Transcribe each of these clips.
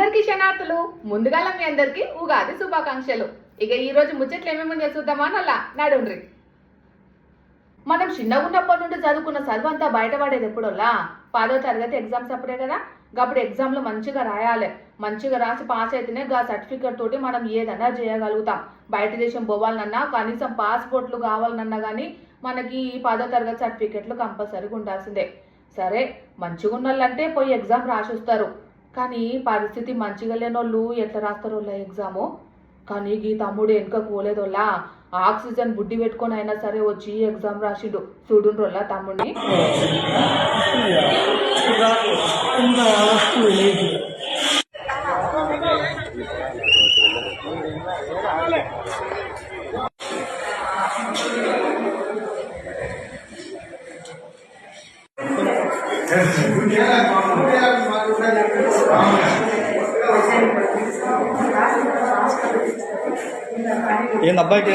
అందరికీ శనార్థులు. ముందుగాల మీ అందరికీ ఉగాది శుభాకాంక్షలు. ఇక ఈ రోజు ముచ్చట్లు ఏమేమి చూద్దామా నల్లా నడుండ్రి. మనం చిన్నగా ఉన్నప్పటి నుండి చదువుకున్న చదువు అంతా బయటపడేది ఎప్పుడోలా 10వ తరగతి ఎగ్జామ్స్ అప్పుడే కదా. అప్పుడు ఎగ్జామ్లో మంచిగా రాయాలి, మంచిగా రాసి పాస్ అయితేనే గా సర్టిఫికేట్ తోటి మనం ఏదన్నా చేయగలుగుతాం. బయట దేశం పోవాలన్నా కనీసం పాస్పోర్ట్లు కావాలన్నా కానీ మనకి 10వ తరగతి సర్టిఫికెట్లు కంపల్సరీగా ఉండాల్సిందే. సరే, మంచిగా ఉన్న వాళ్ళంటే పోయి ఎగ్జామ్ రాసి వస్తారు, కానీ పరిస్థితి మంచిగా లేనోళ్ళు ఎట్లా రాస్తారు వాళ్ళ ఎగ్జాము. కానీ ఈ తమ్ముడు వెనుక పోలేదోళ్ళ ఆక్సిజన్ బుడ్డి పెట్టుకొని అయినా సరే వచ్చి ఎగ్జామ్ రాసిండు. చూడుండ్రోళ్ళ తమ్ముడిని. ఏంది అబ్బాయికి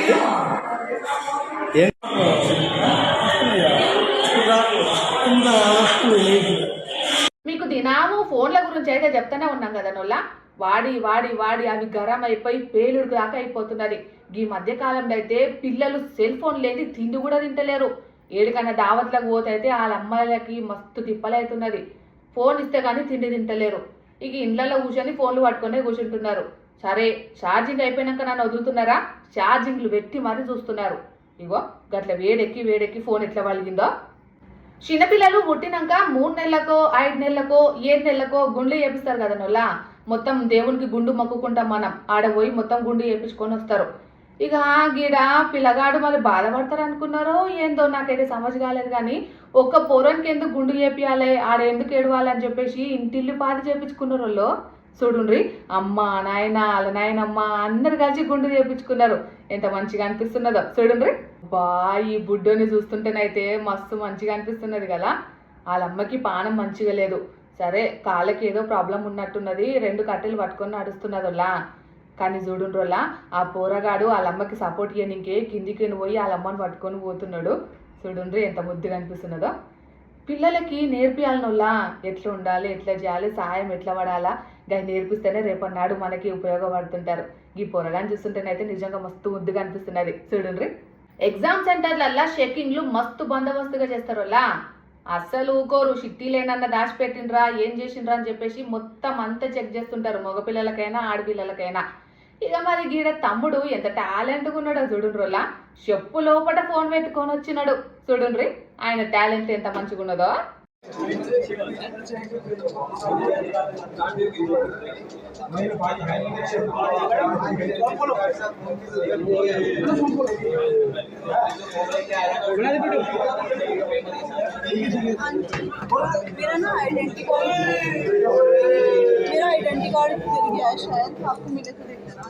మీకు దినాము ఫోన్ల గురించి అయితే చెప్తానే ఉన్నాం కదా నోళ్ళ. వాడి వాడి వాడి అవి గరం అయిపోయి పేలుడు దాకా అయిపోతున్నది. ఈ మధ్య కాలంలో అయితే పిల్లలు సెల్ ఫోన్ లేని తిండి కూడా తింటలేరు. ఏడికన్నా దావత్లకు పోతే వాళ్ళ అమ్మాయిలకి మస్తు తిప్పలవుతున్నది. ఫోన్ ఇస్తే కానీ తిండి తింటలేరు. ఇక ఇళ్ళల్లో కూర్చొని ఫోన్లు పట్టుకునే కూర్చుంటున్నారు. సరే, ఛార్జింగ్ అయిపోయినాక నన్ను వదులుతున్నారా? ఛార్జింగ్లు పెట్టి మరీ చూస్తున్నారు. ఇగో గట్ల వేడెక్కి ఫోన్ ఎట్లా వలిగిందో. చిన్నపిల్లలు పుట్టినాక 3 నెలలకో 5 నెలలకో 7 నెలలకో గుండు చేపిస్తారు కదా నోళ్ళ. మొత్తం దేవునికి గుండు మొక్కుకుంటాం మనం. ఆడ పోయి మొత్తం గుండు చేపించుకొని వస్తారు. ఇక గీడ పిల్లగాడు మరి బాధపడతారు అనుకున్నారో ఏందో నాకైతే సమజ్ కాలేదు. కానీ ఒక్క పొరానికి ఎందుకు గుండు చేపియాలి, ఆడ ఎందుకు ఏడవాలని చెప్పేసి ఇంటిల్లు పాది చేపించుకున్నారు వాళ్ళు. చూడుండ్రి, అమ్మ నాయన వాళ్ళ నాయనమ్మ అందరు కలిసి గుండు చేపించుకున్నారు. ఎంత మంచిగా అనిపిస్తున్నదో చూడుండ్రి. బా, ఈ బుడ్డోని చూస్తుంటేనైతే మస్తు మంచిగా అనిపిస్తున్నది కదా. వాళ్ళమ్మకి పానం మంచిగా లేదు. సరే, కాళ్ళకి ఏదో ప్రాబ్లం ఉన్నట్టున్నది, 2 కట్టెలు పట్టుకొని నడుస్తున్నదోలా. కానీ చూడుండ్రోలా, ఆ పోరగాడు వాళ్ళమ్మకి సపోర్ట్ చేయనికే కిందికి పోయి వాళ్ళమ్మని పట్టుకొని పోతున్నాడు. చూడుండ్రి ఎంత ముద్దుగా అనిపిస్తున్నదో. పిల్లలకి నేర్పియాలనోళ్ళ ఎట్లా ఉండాలి, ఎట్లా చేయాలి, సాయం ఎట్లా పడాలా, దాన్ని నేర్పిస్తేనే రేపన్నాడు మనకి ఉపయోగపడుతుంటారు. ఈ పొరగాని చూస్తుంటేనైతే నిజంగా మస్తు ముద్దుగా అనిపిస్తున్నది. చూడండి, ఎగ్జామ్ సెంటర్లల్లా చెకింగ్లు మస్తు బందోబస్తుగా చేస్తారోలా. అస్సలు ఊకోరు. చిట్టీలేనన్నా దాచిపెట్టినరా, ఏం చేసిండ్రా అని చెప్పేసి మొత్తం అంతా చెక్ చేస్తుంటారు, మగపిల్లలకైనా ఆడపిల్లలకైనా. ఇక మరి గీడ తమ్ముడు ఎంత టాలెంట్గా ఉన్నాడో చూడుండ్రోలా. చెప్పు లోపల ఫోన్ పెట్టుకొని వచ్చినాడు. చూడుండ్రి ఆయన టాలెంట్ ఎంత మంచిగా ఉన్నదో. मेरा आइडेंटिटी कार्ड गिर गया है शायद, आपको मिले तो देखना।